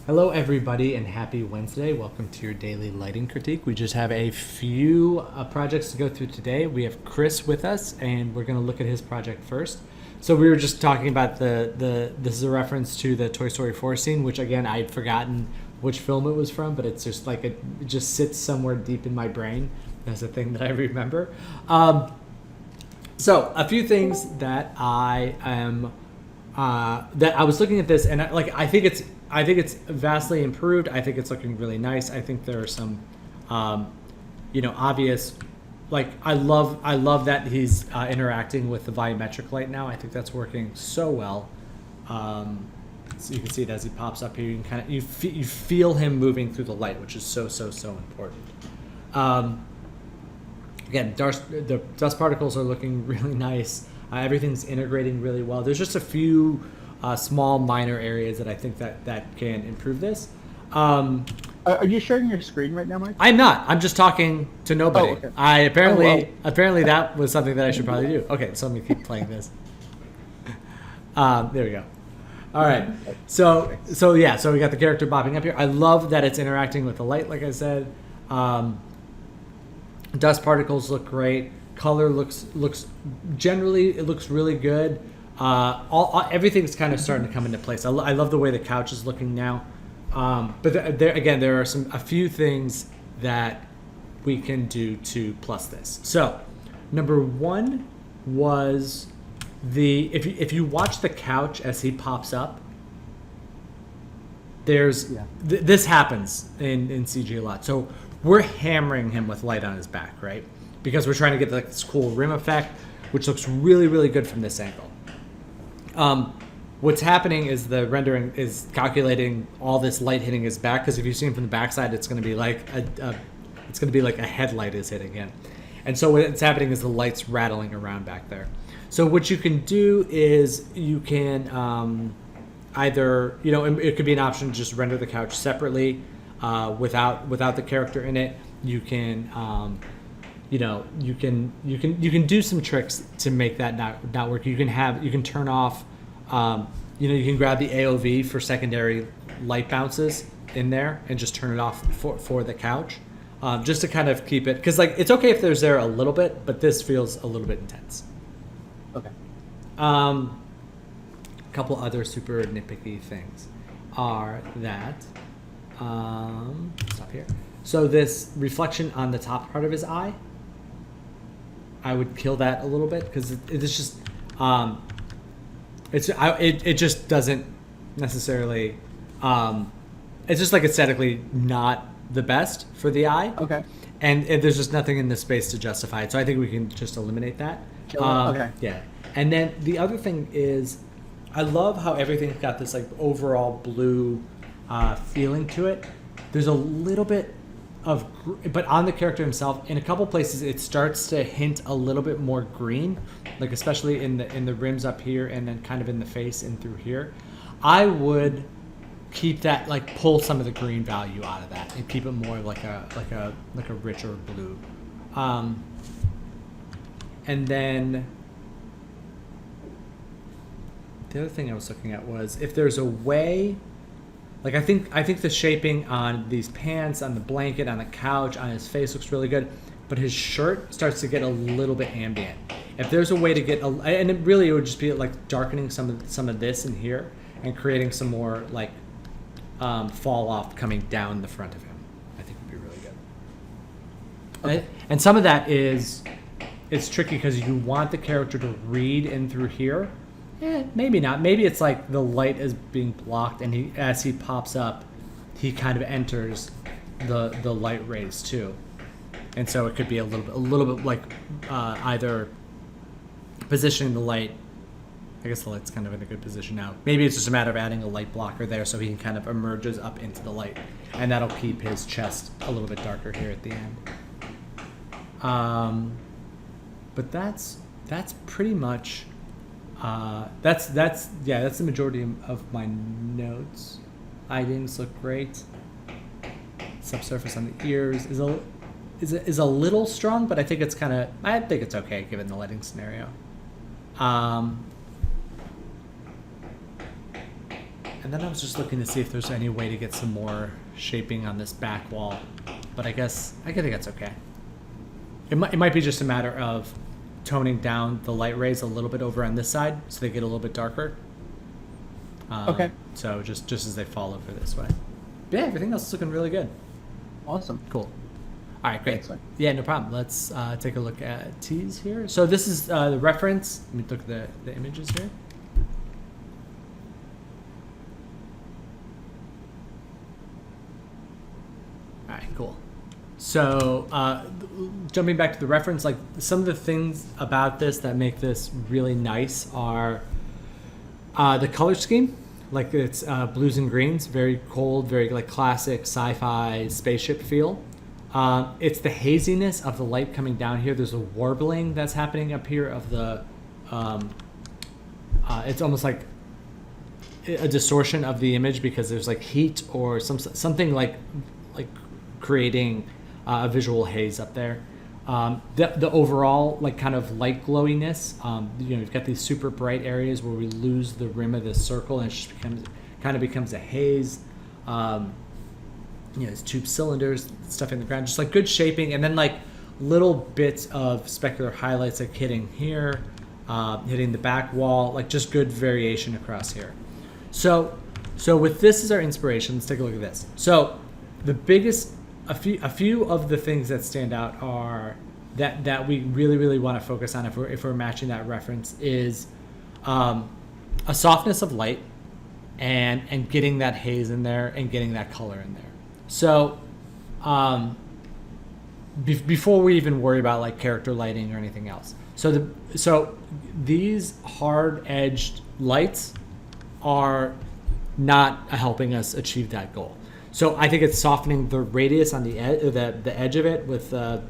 Hello, everybody, and happy Wednesday. Welcome to your daily lighting critique. We just have a few projects to go through today. We have Chris with us, and we're going to look at his project first. So we were just talking about this is a reference to the Toy Story 4 scene, which again, I'd forgotten which film it was from, but it's just like it just sits somewhere deep in my brain as a thing that I remember. So a few things that I am that I was looking at this, and I think it's vastly improved. I think it's looking really nice. I think there are some, obvious, like I love that he's interacting with the volumetric light now. I think that's working so well. So you can see it as he pops up here. You can kind of you feel him moving through the light, which is so important. Again, the dust particles are looking really nice. Everything's integrating really well. There's just a few small minor areas that I think that can improve this. Are you sharing your screen right now, Mike? I'm not. I'm just talking to nobody. Oh, okay. Apparently that was something that I should probably do. Okay, so let me keep playing this. There we go. All right. So we got the character bopping up here. I love that it's interacting with the light, like I said. Dust particles look great. Color looks generally, it looks really good. Everything's kind of starting to come into place. I love the way the couch is looking now. But there are a few things that we can do to plus this. So number one was if you watch the couch as he pops up, this happens in CG a lot. So we're hammering him with light on his back, right? Because we're trying to get this cool rim effect, which looks really good from this angle. What's happening is the rendering is calculating all this light hitting his back, because if you see him from the backside, it's going to be like a headlight is hitting him. And so what's happening is the light's rattling around back there. So what you can do is you can either, it could be an option to just render the couch separately without the character in it. You can you can do some tricks to make that not work. You can turn off, you can grab the AOV for secondary light bounces in there and just turn it off for the couch, just to kind of keep it, because it's okay if there's there a little bit, but this feels a little bit intense. Okay. A couple other super nitpicky things are that stop here. So this reflection on the top part of his eye, I would kill that a little bit, because it's just it just doesn't necessarily it's just like aesthetically not the best for the eye. Okay. And there's just nothing in the space to justify it, so I think we can just eliminate that. Okay. Yeah. And then the other thing is, I love how everything's got this like overall blue feeling to it. There's a little bit but on the character himself, in a couple places, it starts to hint a little bit more green, like especially in the rims up here, and then kind of in the face and through here. I would keep that, pull some of the green value out of that and keep it more like a richer blue. And then the other thing I was looking at was if there's a way. I think the shaping on these pants, on the blanket, on the couch, on his face looks really good, but his shirt starts to get a little bit ambient. If there's a way to get and it would just be like darkening some of this in here and creating some more fall off coming down the front of him, I think would be really good. Okay. And some of that it's tricky because you want the character to read in through here. Maybe not. Maybe it's like the light is being blocked, and as he pops up, he kind of enters the light rays too, and so it could be a little bit like either positioning the light. I guess the light's kind of in a good position now. Maybe it's just a matter of adding a light blocker there, so he can kind of emerges up into the light, and that'll keep his chest a little bit darker here at the end. But that's pretty much. That's the majority of my notes. Items look great. Subsurface on the ears is a little strong, but I think it's okay given the lighting scenario. And then I was just looking to see if there's any way to get some more shaping on this back wall. But I think that's okay. It might be just a matter of toning down the light rays a little bit over on this side so they get a little bit darker. Okay. So just as they fall over this way. But yeah, everything else is looking really good. Awesome. Cool. All right, great. Excellent. Yeah, no problem. Let's take a look at teas here. So this is the reference. Let me look at the images here. All right, cool. So jumping back to the reference, like some of the things about this that make this really nice are the color scheme. Like it's blues and greens, very cold, very like classic sci-fi spaceship feel. It's the haziness of the light coming down here. There's a warbling that's happening up here of the. It's almost like a distortion of the image because there's like heat or something like creating a visual haze up there. The overall like kind of light glowiness. You've got these super bright areas where we lose the rim of this circle and it just becomes a haze. It's tube cylinders, stuff in the ground, just like good shaping, and then like little bits of specular highlights like hitting here, hitting the back wall, like just good variation across here. So with this as our inspiration, let's take a look at this. So the biggest, a few of the things that stand out are that we really want to focus on if we're matching that reference is a softness of light and getting that haze in there and getting that color in there. So before we even worry about like character lighting or anything else. So these hard-edged lights are not helping us achieve that goal. So I think it's softening the radius on the edge of it with the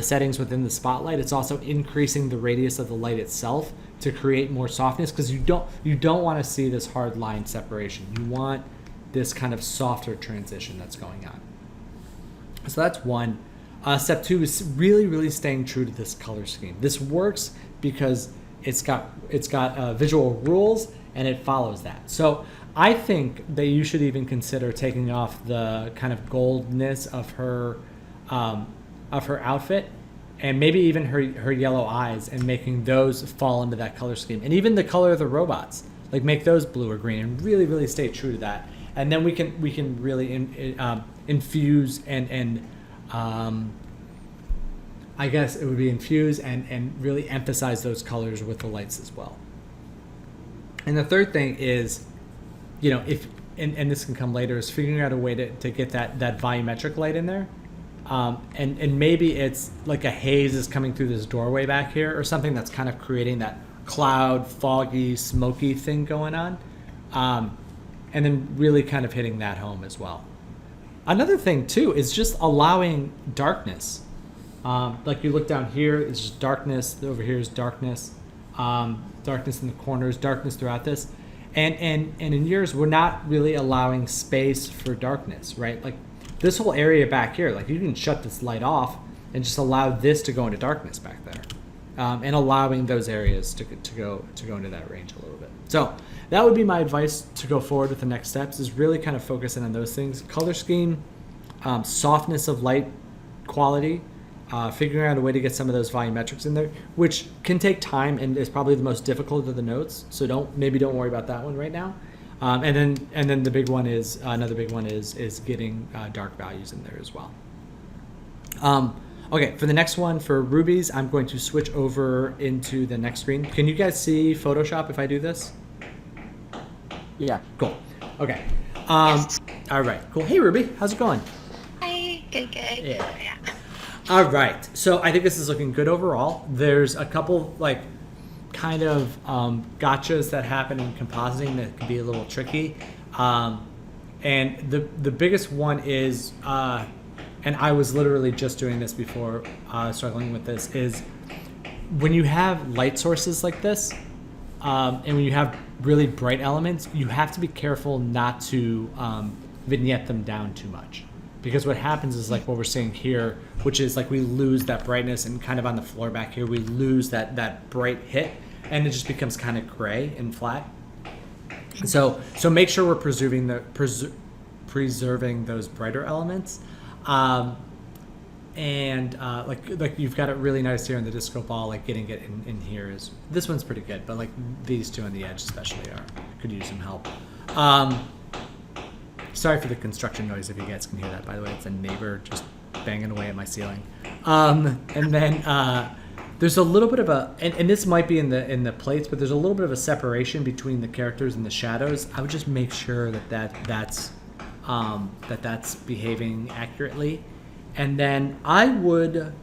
settings within the spotlight. It's also increasing the radius of the light itself to create more softness because you don't want to see this hard line separation. You want this kind of softer transition that's going on. So that's one. Step two is really staying true to this color scheme. This works because it's got visual rules and it follows that. So I think that you should even consider taking off the kind of goldness of her outfit and maybe even her yellow eyes and making those fall into that color scheme. And even the color of the robots, like make those blue or green and really stay true to that. And then we can really infuse and I guess it would be infuse and really emphasize those colors with the lights as well. And the third thing is, if and this can come later, is figuring out a way to get that volumetric light in there. And maybe it's like a haze is coming through this doorway back here or something that's kind of creating that cloud, foggy, smoky thing going on. And then really kind of hitting that home as well. Another thing too is just allowing darkness. Like you look down here, it's just darkness. Over here is darkness. Darkness in the corners, darkness throughout this. And in yours, we're not really allowing space for darkness, right? Like this whole area back here, like you can shut this light off and just allow this to go into darkness back there. And allowing those areas to go into that range a little bit. So that would be my advice to go forward with the next steps, is really kind of focusing on those things. Color scheme, softness of light quality, figuring out a way to get some of those volumetrics in there, which can take time and is probably the most difficult of the notes. So don't worry about that one right now. And then the big one is another big one is getting dark values in there as well. Okay, for the next one, for rubies, I'm going to switch over into the next screen. Can you guys see Photoshop if I do this? Yeah. Cool. Okay. All right. Cool. Hey, Ruby. How's it going? Hi. Good. Yeah. All right. So I think this is looking good overall. There's a couple like kind of gotchas that happen in compositing that can be a little tricky. And the biggest one is, and I was literally just doing this before struggling with this, is when you have light sources like this, and when you have really bright elements, you have to be careful not to vignette them down too much. Because what happens is like what we're seeing here, which is like we lose that brightness, and kind of on the floor back here, we lose that bright hit, and it just becomes kind of gray and flat. So make sure we're preserving those brighter elements. And like you've got it really nice here in the disco ball, like getting it in here is, this one's pretty good, but like these two on the edge especially could use some help. Sorry for the construction noise if you guys can hear that, by the way. It's a neighbor just banging away at my ceiling. And then there's a little bit of and this might be in the plates, but there's a little bit of a separation between the characters and the shadows. I would just make sure that's behaving accurately. And then I would,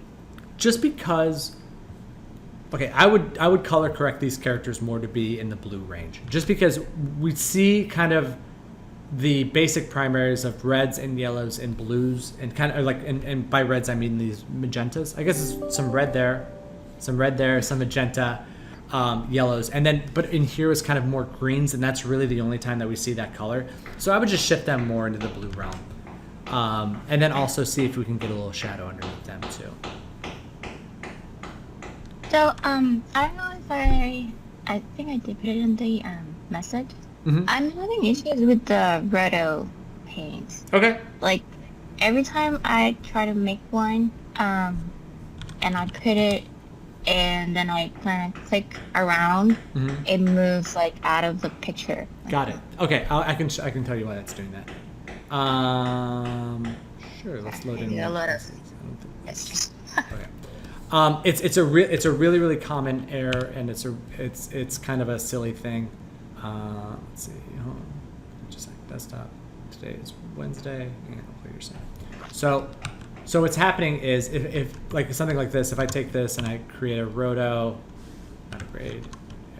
just because, okay, I would color correct these characters more to be in the blue range, just because we see kind of the basic primaries of reds and yellows and blues, and kind of like, and by reds I mean these magentas. I guess there's some red there, some magenta, yellows, and then but in here is kind of more greens, and that's really the only time that we see that color. So I would just shift them more into the blue realm. And then also see if we can get a little shadow underneath them too. So, I don't know if I think I did put it in the message. Mm-hmm. I'm having issues with the Roto paints. Okay. Like, every time I try to make one, and I put it, and then I kind of click around, Mm-hmm. it moves like out of the picture. Got it. Okay, I can tell you why that's doing that. Sure. Let's load in. A lot of. Okay. It's a really really common error, and it's kind of a silly thing. Let's see. Hold on. Just like desktop. Today is Wednesday. Clear your sound. So what's happening is if like something like this, if I take this and I create a roto, not a grade,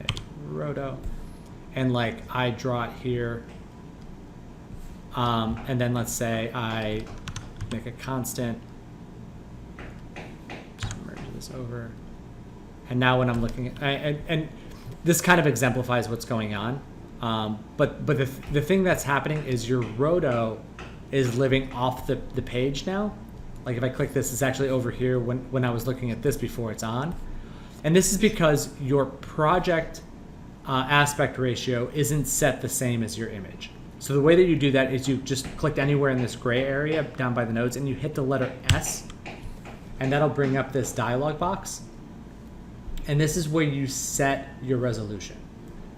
a roto, and like I draw it here. And then let's say I make a constant, just merge this over, and now when I'm looking at, and this kind of exemplifies what's going on, but the thing that's happening is your roto is living off the page now. Like if I click this, it's actually over here when I was looking at this before it's on, and this is because your project aspect ratio isn't set the same as your image. So the way that you do that is you just click anywhere in this gray area down by the nodes and you hit the letter S, and that'll bring up this dialog box. And this is where you set your resolution.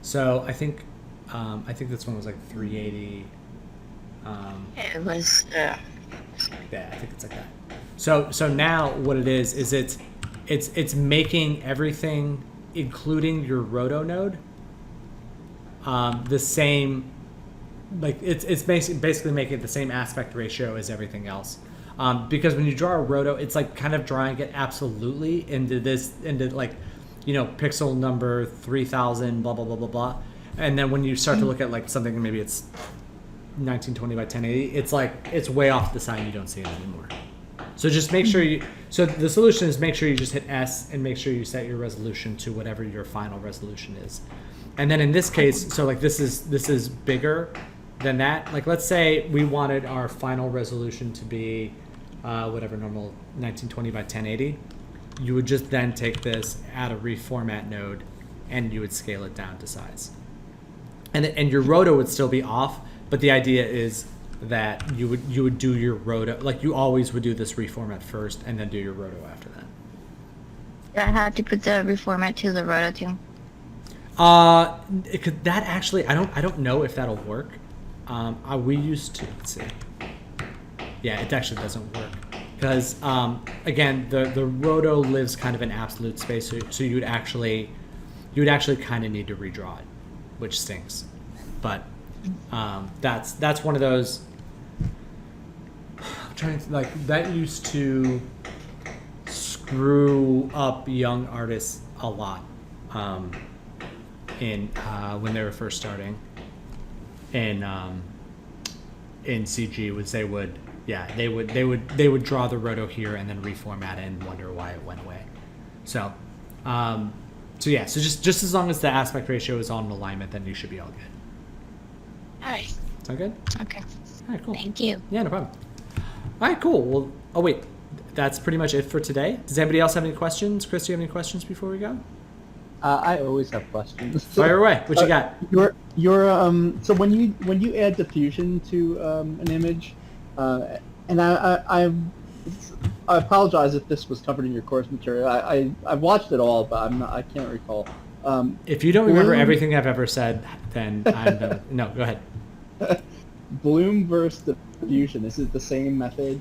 So I think this one was like 380. It was. Yeah, I think it's like that. So now what it is it's making everything, including your roto node, the same. Like it's basically making it the same aspect ratio as everything else, because when you draw a roto, it's like kind of drawing it absolutely into like, pixel number 3000, blah blah blah blah blah, and then when you start to look at like something, maybe it's 1920 by 1080, it's like it's way off the side, you don't see it anymore. So just make sure so the solution is make sure you just hit S and make sure you set your resolution to whatever your final resolution is, and then in this case, so like this is bigger than that. Like let's say we wanted our final resolution to be whatever normal 1920 by 1080. You would just then take this, add a reformat node, and you would scale it down to size. And your roto would still be off, but the idea is that you would do your roto like you always would do this reformat first, and then do your roto after that. Do I have to put the reformat to the roto too? That actually I don't know if that'll work. We used to, let's see. Yeah, it actually doesn't work because again the roto lives kind of in absolute space, so you would actually kind of need to redraw it, which stinks. But that's one of those. I'm trying to like that used to screw up young artists a lot in when they were first starting. In CG was they would draw the roto here and then reformat it and wonder why it went away. So just as long as the aspect ratio is on alignment, then you should be all good. All right. Sound good? Okay. All right, cool. Thank you. Yeah, no problem. All right, cool. Well, oh wait, that's pretty much it for today. Does anybody else have any questions? Chris, do you have any questions before we go? I always have questions. Fire away. What you got? So when you add diffusion to an image, and I apologize if this was covered in your course material. I've watched it all, but I can't recall. If you don't remember everything I've ever said, then I'm done. No, go ahead. Bloom versus diffusion. Is it the same method?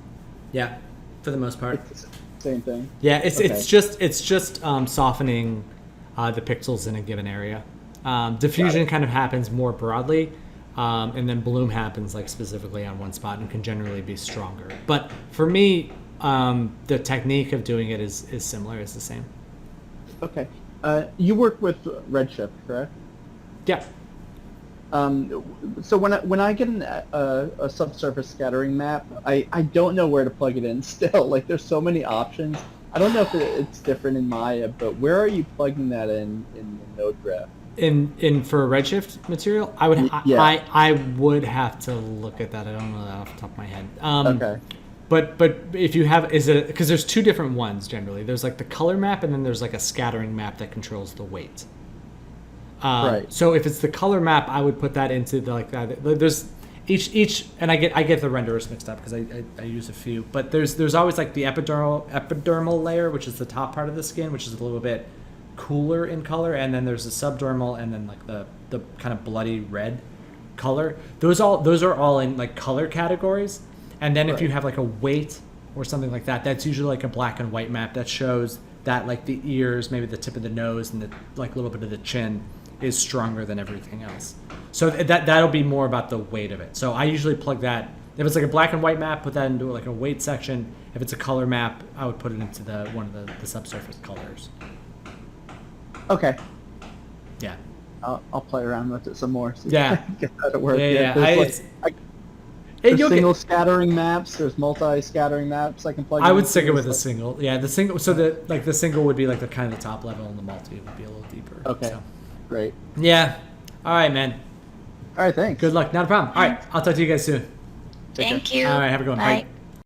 Yeah, for the most part. It's the same thing. Yeah, it's just softening the pixels in a given area. Diffusion kind of happens more broadly, and then bloom happens like specifically on one spot and can generally be stronger. But for me, the technique of doing it is similar. It's the same. Okay. You work with Redshift, correct? Yeah. So when I get a subsurface scattering map, I don't know where to plug it in still. Like, there's so many options. I don't know if it's different in Maya, but where are you plugging that in Node-RED? In for Redshift material, I would Yeah. I would have to look at that. I don't know that off the top of my head. Okay. But if you have, is it because there's two different ones generally. There's like the color map, and then there's like a scattering map that controls the weight. Right. So if it's the color map, I would put that into the like that. There's each, and I get the renderers mixed up because I use a few. But there's always like the epidermal layer, which is the top part of the skin, which is a little bit cooler in color, and then there's the subdermal, and then like the kind of bloody red color. Those are all in like color categories. And then if you have like a weight or something like that, that's usually like a black and white map that shows that like the ears, maybe the tip of the nose, and the like little bit of the chin is stronger than everything else. So that'll be more about the weight of it. So I usually plug that. If it's like a black and white map, put that into like a weight section. If it's a color map, I would put it into one of the subsurface colors. Okay. Yeah. I'll play around with it some more. See Yeah. if I can get that to work. Yeah. There's single scattering maps. There's multi-scattering maps I can plug. I would stick it with a single. Yeah, the single. So the single would be like the kind of the top level, and the multi would be a little deeper. Okay. So. Great. Yeah. All right, man. All right. Thanks. Good luck. Not a problem. All right. I'll talk to you guys soon. Thank you. All right. Have a good one. Bye. Bye.